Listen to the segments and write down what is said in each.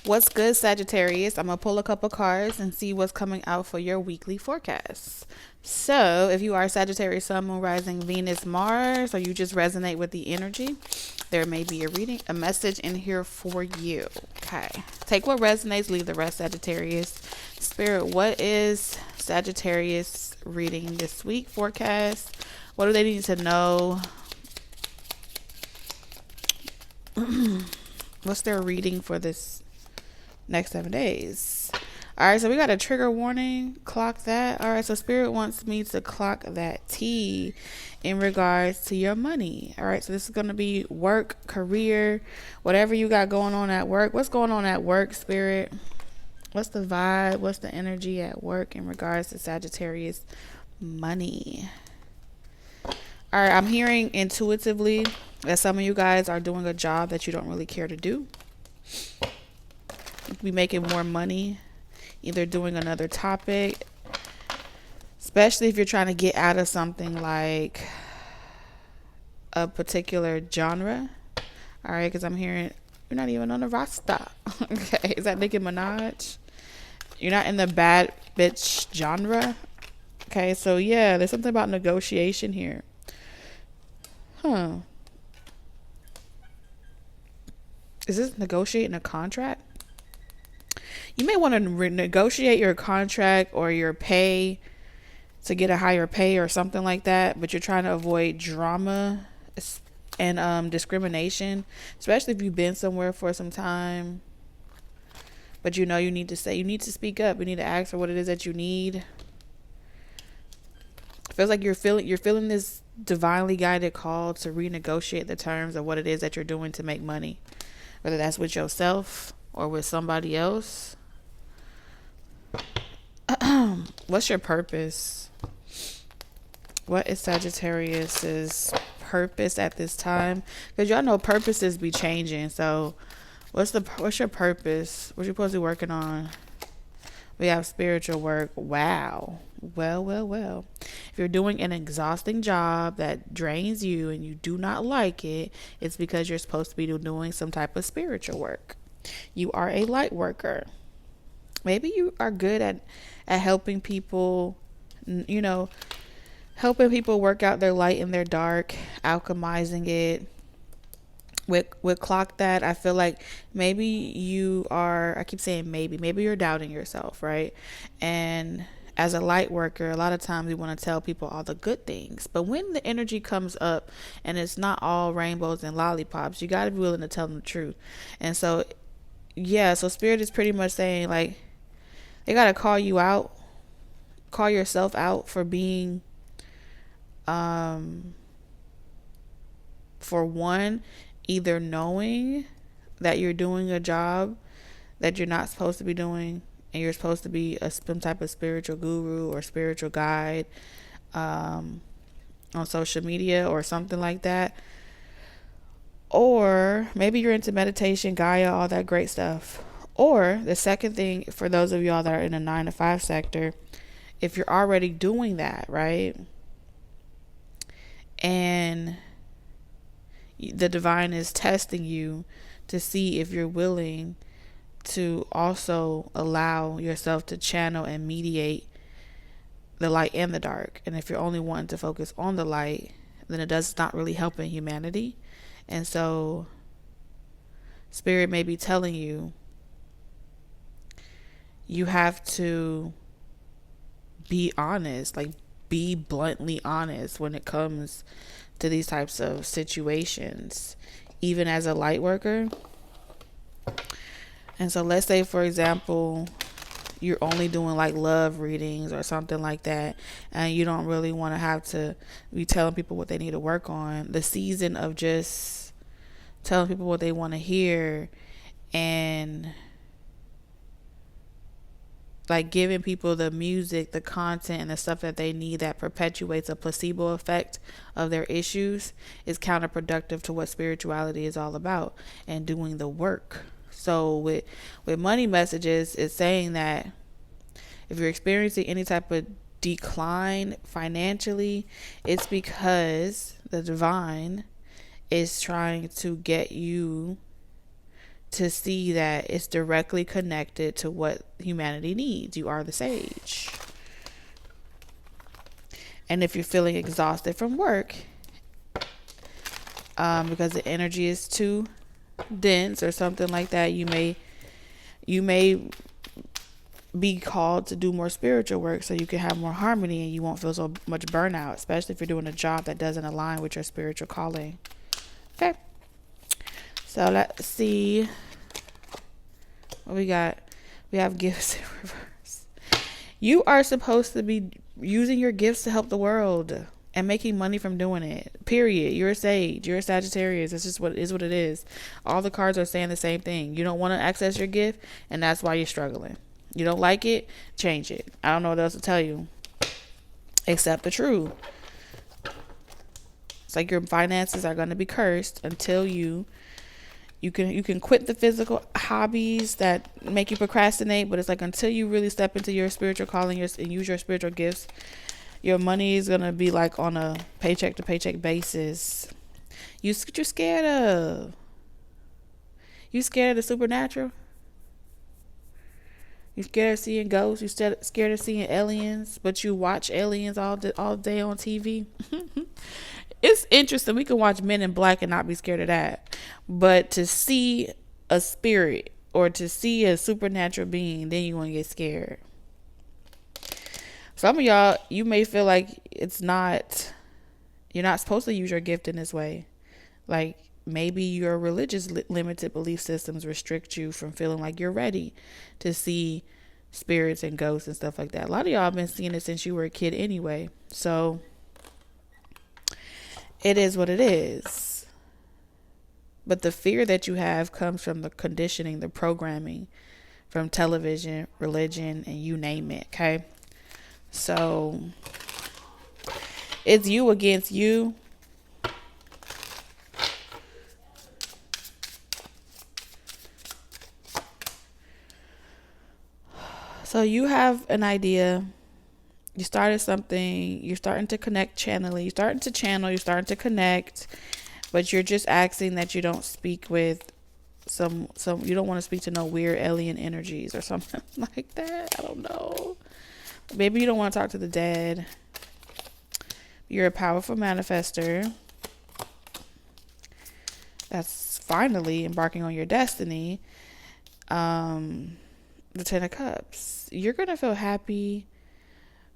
What's good, Sagittarius? I'm going to pull a couple cards and see what's coming out for your weekly forecast. So, if you are Sagittarius, Sun, Moon, Rising, Venus, Mars, or you just resonate with the energy, there may be a message in here for you. Okay. Take what resonates, leave the rest, Sagittarius. Spirit, what is Sagittarius reading this week forecast? What do they need to know? What's their reading for this next 7 days? All right, so we got a trigger warning. Clock that. All right, so Spirit wants me to clock that T in regards to your money. All right, so this is going to be work, career, whatever you got going on at work. What's going on at work, Spirit? What's the vibe? What's the energy at work in regards to Sagittarius money? All right, I'm hearing intuitively that some of you guys are doing a job that you don't really care to do. You could be making more money, either doing another topic, especially if you're trying to get out of something like a particular genre. All right, because I'm hearing you're not even on the roster. Okay, is that Nicki Minaj? You're not in the bad bitch genre. Okay, so yeah, there's something about negotiation here. Huh. Is this negotiating a contract? You may want to negotiate your contract or your pay to get a higher pay or something like that, but you're trying to avoid drama and discrimination, especially if you've been somewhere for some time, but you need to speak up. You need to ask for what it is that you need. It feels like you're feeling this divinely guided call to renegotiate the terms of what it is that you're doing to make money, whether that's with yourself or with somebody else. What's your purpose? What is Sagittarius's purpose at this time? Because y'all know purposes be changing. So what's your purpose? What you supposed to be working on? We have spiritual work. Wow. Well. If you're doing an exhausting job that drains you and you do not like it, it's because you're supposed to be doing some type of spiritual work. You are a light worker. Maybe you are good at helping people, helping people work out their light and their dark, alchemizing it. With clock that, I feel like maybe you are, I keep saying maybe you're doubting yourself, right? And as a light worker, a lot of times we want to tell people all the good things, but when the energy comes up and it's not all rainbows and lollipops, you got to be willing to tell them the truth. And so Spirit is pretty much saying, like, they got to call yourself out for being, for one, either knowing that you're doing a job that you're not supposed to be doing, and you're supposed to be some type of spiritual guru or spiritual guide, on social media or something like that. Or maybe you're into meditation, Gaia, all that great stuff. Or the second thing, for those of y'all that are in a 9-to-5 sector, if you're already doing that, right? And the divine is testing you to see if you're willing to also allow yourself to channel and mediate the light and the dark. And if you're only wanting to focus on the light, then it does not really help in humanity. And so Spirit may be telling you, you have to be honest, like be bluntly honest when it comes to these types of situations, even as a light worker. And so let's say, for example, you're only doing like love readings or something like that, and you don't really want to have to be telling people what they need to work on. The season of just telling people what they want to hear and like giving people the music, the content, and the stuff that they need that perpetuates a placebo effect of their issues is counterproductive to what spirituality is all about and doing the work. So with money messages, it's saying that if you're experiencing any type of decline financially, it's because the divine is trying to get you to see that it's directly connected to what humanity needs. You are the sage. And if you're feeling exhausted from work, because the energy is too dense or something like that, you may be called to do more spiritual work so you can have more harmony and you won't feel so much burnout, especially if you're doing a job that doesn't align with your spiritual calling. Okay, so let's see what we got. We have gifts in reverse. You are supposed to be using your gifts to help the world and making money from doing it. Period. You're a sage. You're a Sagittarius. It's just what it is. All the cards are saying the same thing. You don't want to access your gift, and that's why you're struggling. You don't like it, change it. I don't know what else to tell you except the truth. It's like your finances are going to be cursed until you can quit the physical hobbies that make you procrastinate, but it's like until you really step into your spiritual calling and use your spiritual gifts, your money is going to be like on a paycheck to paycheck basis. You're scared of. You scared of the supernatural? You scared of seeing ghosts? You scared of seeing aliens, but you watch aliens all day on TV? It's interesting. We can watch Men in Black and not be scared of that. But to see a spirit or to see a supernatural being, then you're going to get scared. Some of y'all, you may feel like you're not supposed to use your gift in this way. Like maybe your religious limited belief systems restrict you from feeling like you're ready to see spirits and ghosts and stuff like that. A lot of y'all have been seeing it since you were a kid anyway. So it is what it is. But the fear that you have comes from the conditioning, the programming from television, religion, and you name it. Okay. So it's you against you. So you have an idea. You started something. You're starting to connect channeling. You're starting to channel. You're starting to connect. But you're just asking that you don't speak with some you don't want to speak to no weird alien energies or something like that. I don't know. Maybe you don't want to talk to the dead. You're a powerful manifester that's finally embarking on your destiny. The Ten of Cups. You're going to feel happy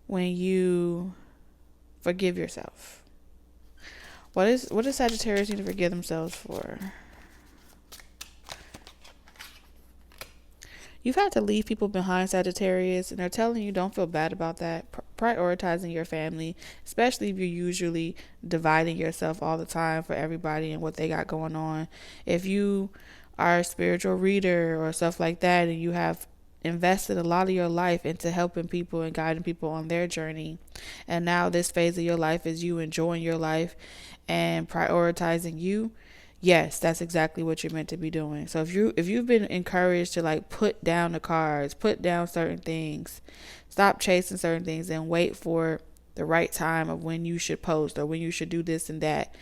when you forgive yourself. What does Sagittarius need to forgive themselves for? You've had to leave people behind, Sagittarius, and they're telling you don't feel bad about that. Prioritizing your family, especially if you're usually dividing yourself all the time for everybody and what they got going on. If you are a spiritual reader or stuff like that, and you have invested a lot of your life into helping people and guiding people on their journey, and now this phase of your life is you enjoying your life and prioritizing you, yes, that's exactly what you're meant to be doing. So if you've been encouraged to like put down the cards, put down certain things, stop chasing certain things and wait for the right time of when you should post or when you should do this and that,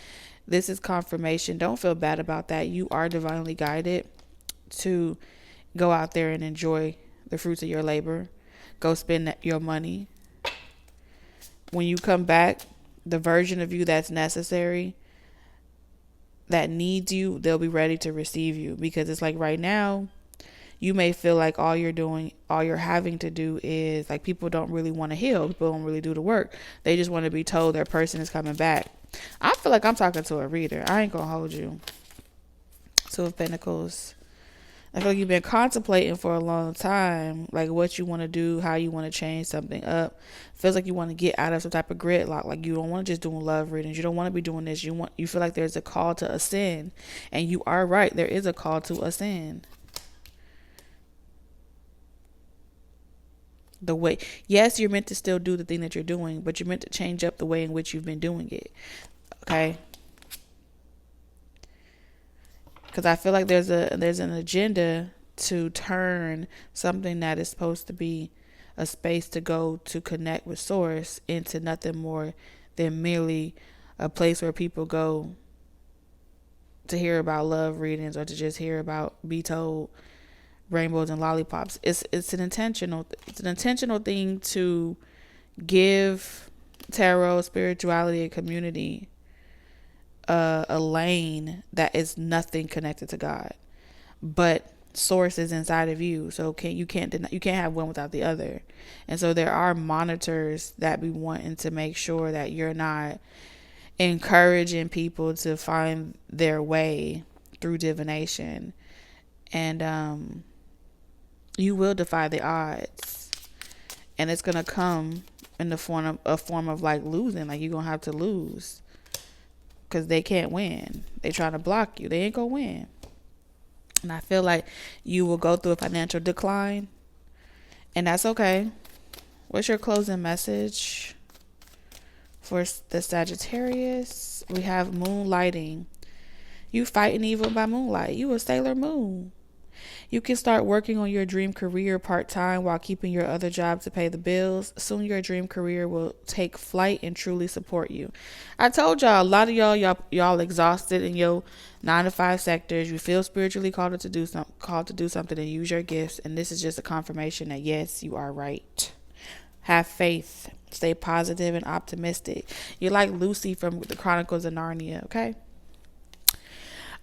this is confirmation. Don't feel bad about that. You are divinely guided to go out there and enjoy the fruits of your labor. Go spend your money. When you come back, the version of you that's necessary, that needs you, they'll be ready to receive you. Because it's like right now, you may feel like all you're having to do is like, people don't really want to heal. People don't really do the work. They just want to be told their person is coming back. I feel like I'm talking to a reader. I ain't gonna hold you. Two of Pentacles. I feel like you've been contemplating for a long time, like what you want to do, how you want to change something up. Feels like you want to get out of some type of gridlock. Like you don't want to just doing love readings. You don't want to be doing this. You feel like there's a call to ascend, and you are right. There is a call to ascend. Yes, you're meant to still do the thing that you're doing, but you're meant to change up the way in which you've been doing it. Okay. Because I feel like there's an agenda to turn something that is supposed to be a space to go to connect with source into nothing more than merely a place where people go to hear about love readings or to just hear about, be told rainbows and lollipops. It's an intentional thing to give tarot, spirituality, and community a lane that is nothing connected to God, but source is inside of you. So you can't have one without the other. And so there are monitors that be wanting to make sure that you're not encouraging people to find their way through divination, and you will defy the odds, and it's gonna come in the form of like losing. Like, you're gonna have to lose because they can't win. They trying to block you. They ain't gonna win. And I feel like you will go through a financial decline, and that's okay. What's your closing message for the Sagittarius? We have moonlighting. You fighting evil by moonlight. You a Sailor Moon. You can start working on your dream career part-time while keeping your other job to pay the bills. Soon your dream career will take flight and truly support you. I told y'all, a lot of y'all exhausted in your 9-to-5 sectors. You feel spiritually called to do something and use your gifts. And this is just a confirmation that yes, you are right. Have faith. Stay positive and optimistic. You're like Lucy from the Chronicles of Narnia, okay?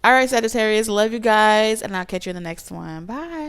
All right, Sagittarius, love you guys, and I'll catch you in the next one. Bye.